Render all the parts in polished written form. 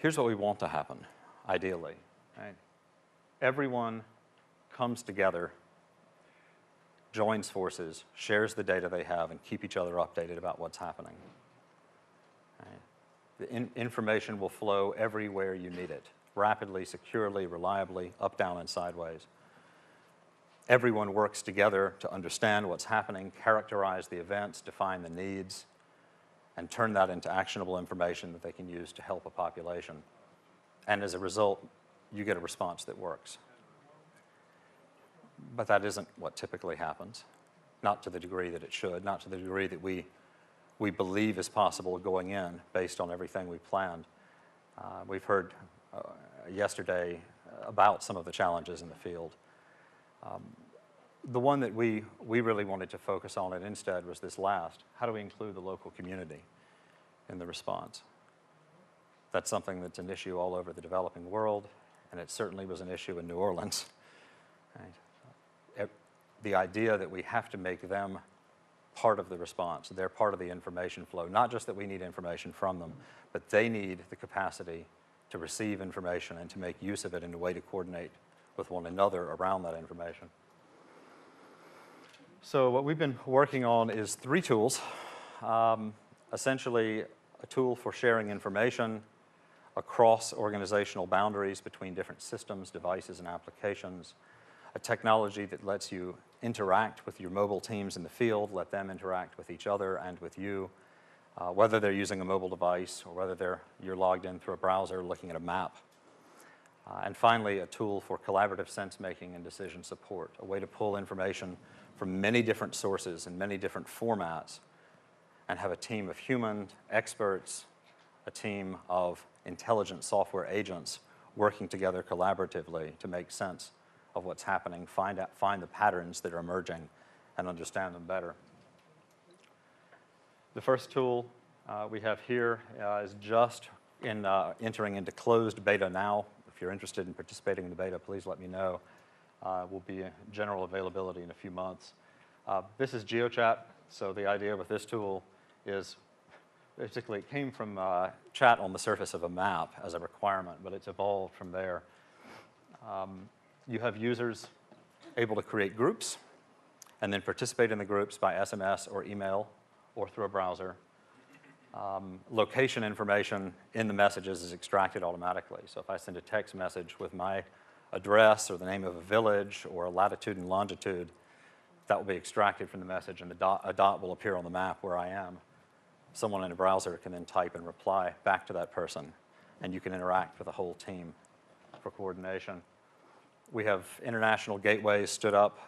Here's what we want to happen, ideally. Right? Everyone comes together, joins forces, shares the data they have, and keep each other updated about what's happening. Right? The information will flow everywhere you need it, rapidly, securely, reliably, up, down, and sideways. Everyone works together to understand what's happening, characterize the events, define the needs, and turn that into actionable information that they can use to help a population. And as a result, you get a response that works. But that isn't what typically happens, not to the degree that it should, not to the degree that we believe is possible going in based on everything we planned. We've heard yesterday about some of the challenges in the field. The one that we really wanted to focus on at InSTEDD was this last. How do we include the local community in the response? That's something that's an issue all over the developing world, and it certainly was an issue in New Orleans. Right? The idea that we have to make them part of the response, they're part of the information flow, not just that we need information from them, but they need the capacity to receive information and to make use of it in a way to coordinate with one another around that information. So what we've been working on is 3 tools. Essentially, a tool for sharing information across organizational boundaries between different systems, devices, and applications. A technology that lets you interact with your mobile teams in the field, let them interact with each other and with you, whether they're using a mobile device or whether you're logged in through a browser looking at a map. And finally, a tool for collaborative sense-making and decision support, a way to pull information from many different sources and many different formats and have a team of human experts, a team of intelligent software agents working together collaboratively to make sense of what's happening, find the patterns that are emerging, and understand them better. The first tool we have here is just entering into closed beta now. If you're interested in participating in the beta, please let me know. Will be in general availability in a few months. This is GeoChat, so the idea with this tool is basically it came from chat on the surface of a map as a requirement, but it's evolved from there. You have users able to create groups and then participate in the groups by SMS or email or through a browser. Location information in the messages is extracted automatically. So if I send a text message with my address or the name of a village or a latitude and longitude, that will be extracted from the message, and a dot will appear on the map where I am. Someone in a browser can then type and reply back to that person, and you can interact with the whole team for coordination. We have international gateways stood up.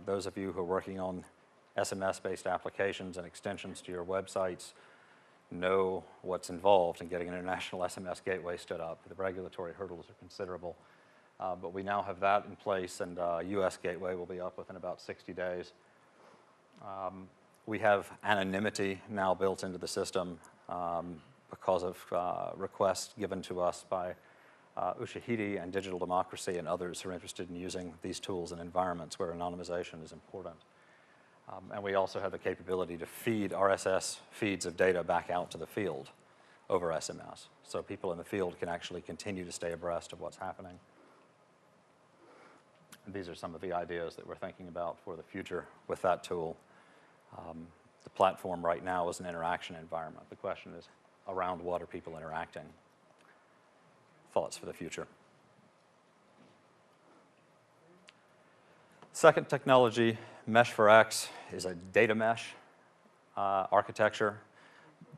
Those of you who are working on SMS-based applications and extensions to your websites know what's involved in getting an international SMS gateway stood up. The regulatory hurdles are considerable. But we now have that in place, and US gateway will be up within about 60 days. We have anonymity now built into the system because of requests given to us by Ushahidi and Digital Democracy and others who are interested in using these tools in environments where anonymization is important. And we also have the capability to feed RSS feeds of data back out to the field over SMS. So people in the field can actually continue to stay abreast of what's happening. And these are some of the ideas that we're thinking about for the future with that tool. The platform right now is an interaction environment. The question is, around what are people interacting? Thoughts for the future. Second technology, Mesh4X, is a data mesh architecture,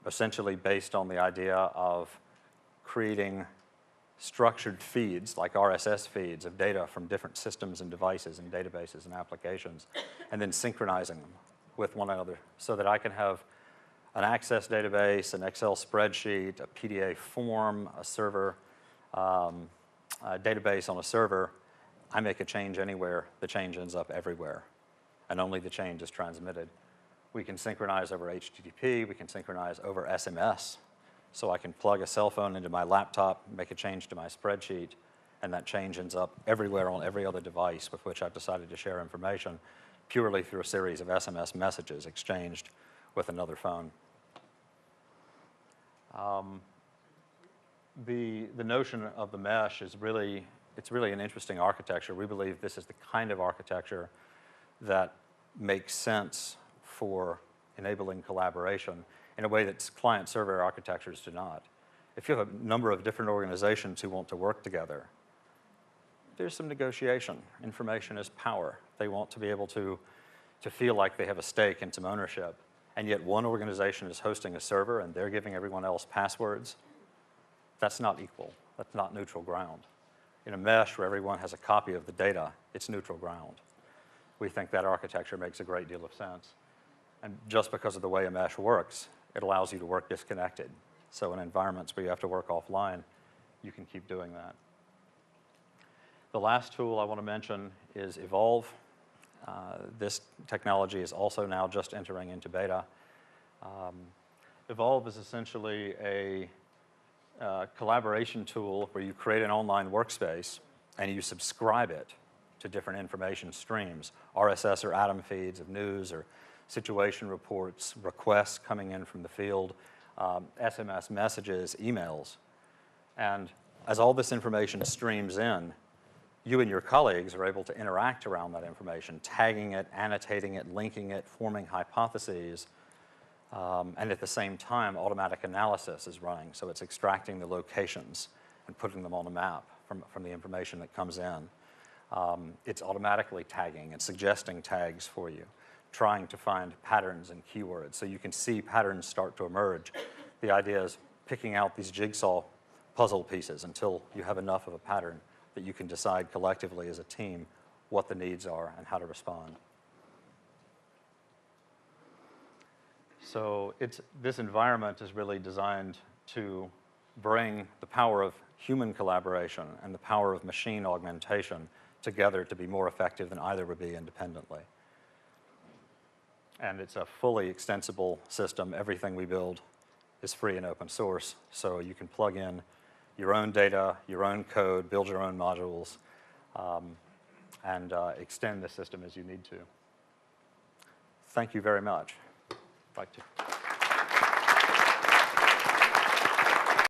essentially based on the idea of creating structured feeds, like RSS feeds, of data from different systems and devices and databases and applications, and then synchronizing them with one another so that I can have an Access database, an Excel spreadsheet, a PDA form, a server, a database on a server. I make a change anywhere, the change ends up everywhere, and only the change is transmitted. We can synchronize over HTTP, we can synchronize over SMS, so I can plug a cell phone into my laptop, make a change to my spreadsheet, and that change ends up everywhere on every other device with which I've decided to share information purely through a series of SMS messages exchanged with another phone. the notion of the mesh is really, it's really an interesting architecture. We believe this is the kind of architecture that makes sense for enabling collaboration in a way that client-server architectures do not. If you have a number of different organizations who want to work together, there's some negotiation. Information is power. They want to be able to feel like they have a stake and some ownership. And yet one organization is hosting a server and they're giving everyone else passwords. That's not equal. That's not neutral ground. In a mesh where everyone has a copy of the data, it's neutral ground. We think that architecture makes a great deal of sense. And just because of the way a mesh works, it allows you to work disconnected. So in environments where you have to work offline, you can keep doing that. The last tool I want to mention is Evolve. This technology is also now just entering into beta. Evolve is essentially a collaboration tool where you create an online workspace and you subscribe it to different information streams, RSS or Atom feeds of news or situation reports, requests coming in from the field, SMS messages, emails. And as all this information streams in, you and your colleagues are able to interact around that information, tagging it, annotating it, linking it, forming hypotheses, and at the same time, automatic analysis is running. So it's extracting the locations and putting them on a map from the information that comes in. It's automatically tagging and suggesting tags for you, trying to find patterns and keywords. So you can see patterns start to emerge. The idea is picking out these jigsaw puzzle pieces until you have enough of a pattern that you can decide collectively as a team what the needs are and how to respond. So this environment is really designed to bring the power of human collaboration and the power of machine augmentation together to be more effective than either would be independently. And it's a fully extensible system. Everything we build is free and open source, so you can plug in your own data, your own code, build your own modules, and extend the system as you need to. Thank you very much. I'd like to